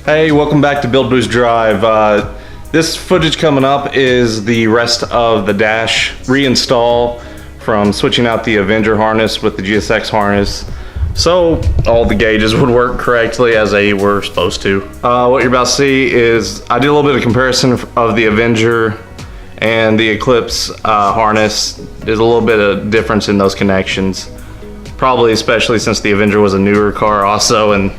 Hey, welcome back to BuildBoostDrive. This footage coming up is the rest of the dash reinstall from switching out the Avenger harness with the GSX harness, so all the gauges would work correctly as they were supposed to. What you're about to see is I did a little bit of comparison of the Avenger and the Eclipse harness. There's a little bit of difference in those connections, probably especially since the Avenger was a newer car also, and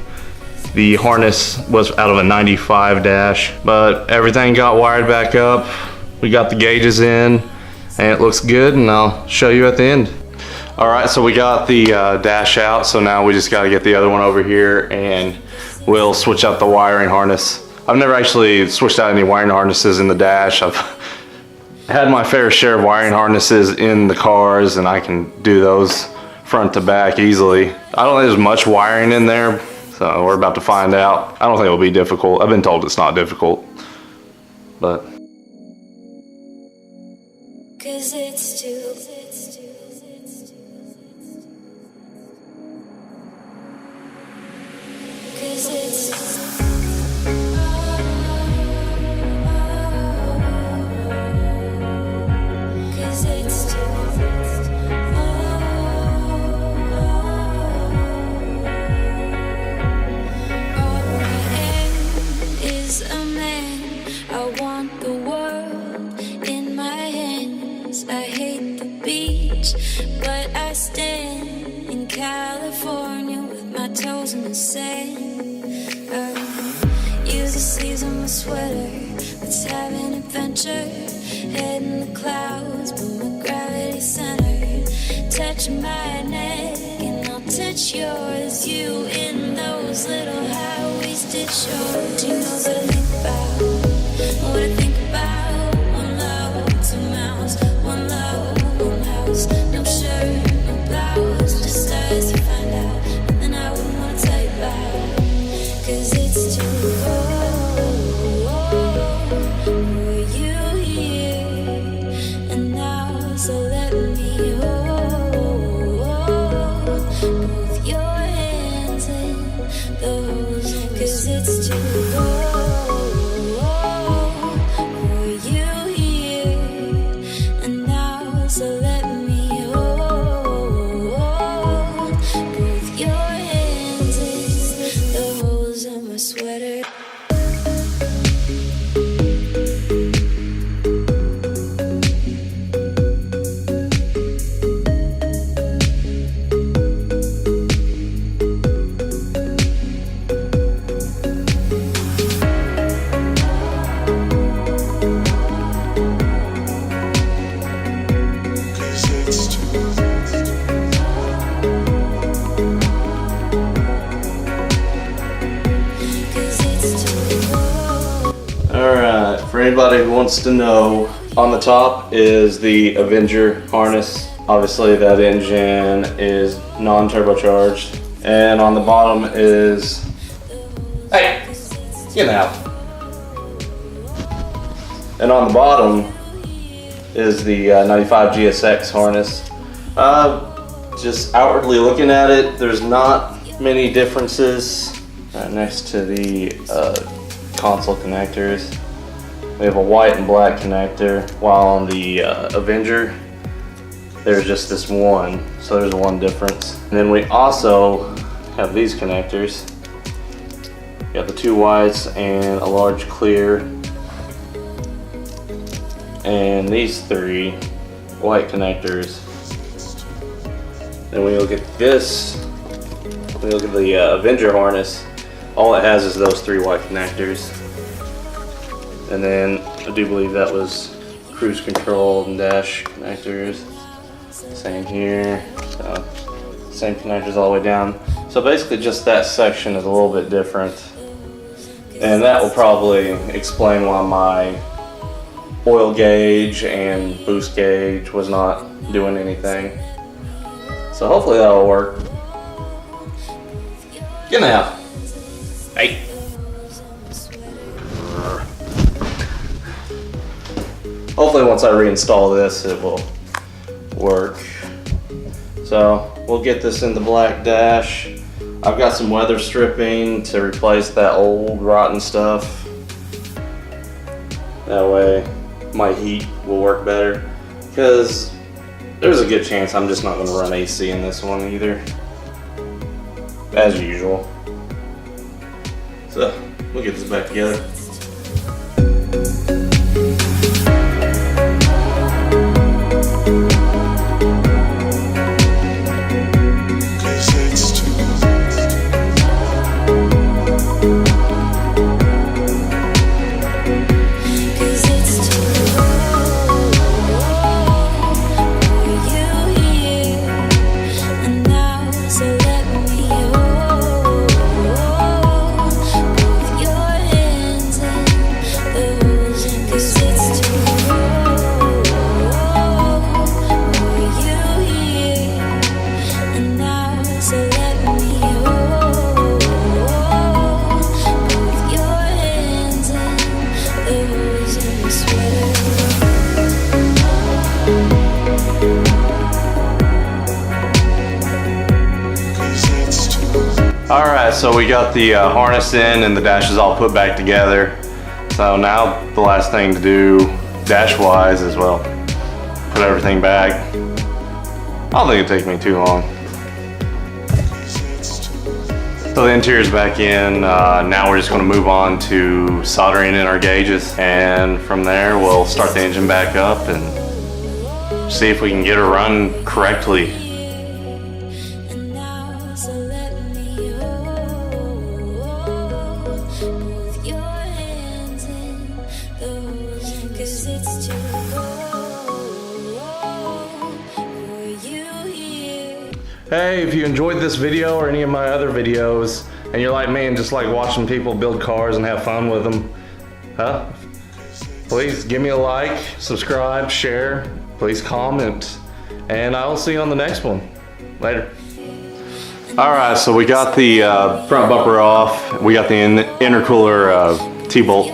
the harness was out of a 95 dash, but everything got wired back up. We got the gauges in and it looks good, and I'll show you at the end. All right, so we got the dash out, so now we just got to get the other one over here and we'll switch out the wiring harness. I've never actually switched out any wiring harnesses in the dash. I've had my fair share of wiring harnesses in the cars, and I can do those front to back easily. I don't think there's much wiring in there, so we're about to find out. I don't think it'll be difficult. I've been told it's not difficult, but. 'Cause it's too. 'Cause it's. 'Cause it's too. A man, I want the world in my hands. I hate the beach, but I stand in California with my toes in the sand. Use the sleeves on my sweater, let's have an adventure. Head in the clouds, but my gravity centered. Touch my neck and I'll touch yours. You in those little high-waisted shorts. You know what I think about, what I think about. One love, two mouths, one love, one house. No shirt, no blouse, just us to find out. And then I wouldn't want to tell you about, 'cause it's too cold for you here and now. So let me hold both your hands in those, 'cause it's too cold for you here and now. So let me hold both your hands in the holes in my sweater. Alright, for anybody who wants to know, on the top is the Avenger harness. Obviously that engine is non-turbocharged. And on the bottom is... Hey! Get out! And on the bottom is the 95 GSX harness. Just outwardly looking at it, there's not many differences. Right next to the console connectors, we have a white and black connector, while on the Avenger there's just this one, so there's one difference. And then we also have these connectors. We have the two whites and a large clear, and these three white connectors. Then we look at this, we look at the Avenger harness, all it has is those three white connectors. And then I do believe that was cruise control and dash connectors. Same here, so same connectors all the way down. So basically just that section is a little bit different. And that will probably explain why my oil gauge and boost gauge was not doing anything. So hopefully that'll work. Get out. Hey. Hopefully once I reinstall this it will work. So we'll get this in the black dash. I've got some weather stripping to replace that old rotten stuff. That way my heat will work better, because there's a good chance I'm just not going to run AC in this one either, as usual. So we'll get this back together. Alright, so we got the harness in and the dash is all put back together. So now the last thing to do dash wise is, well, put everything back. I don't think it'd take me too long. So the interior's back in. Now we're just going to move on to soldering in our gauges, and from there we'll start the engine back up and see if we can get her run correctly. Hey, if you enjoyed this video or any of my other videos, and you're like me and just like watching people build cars and have fun with them, please give me a like, subscribe, share, please comment, and I will see you on the next one. Later. Alright, so we got the front bumper off, we got the intercooler T-bolt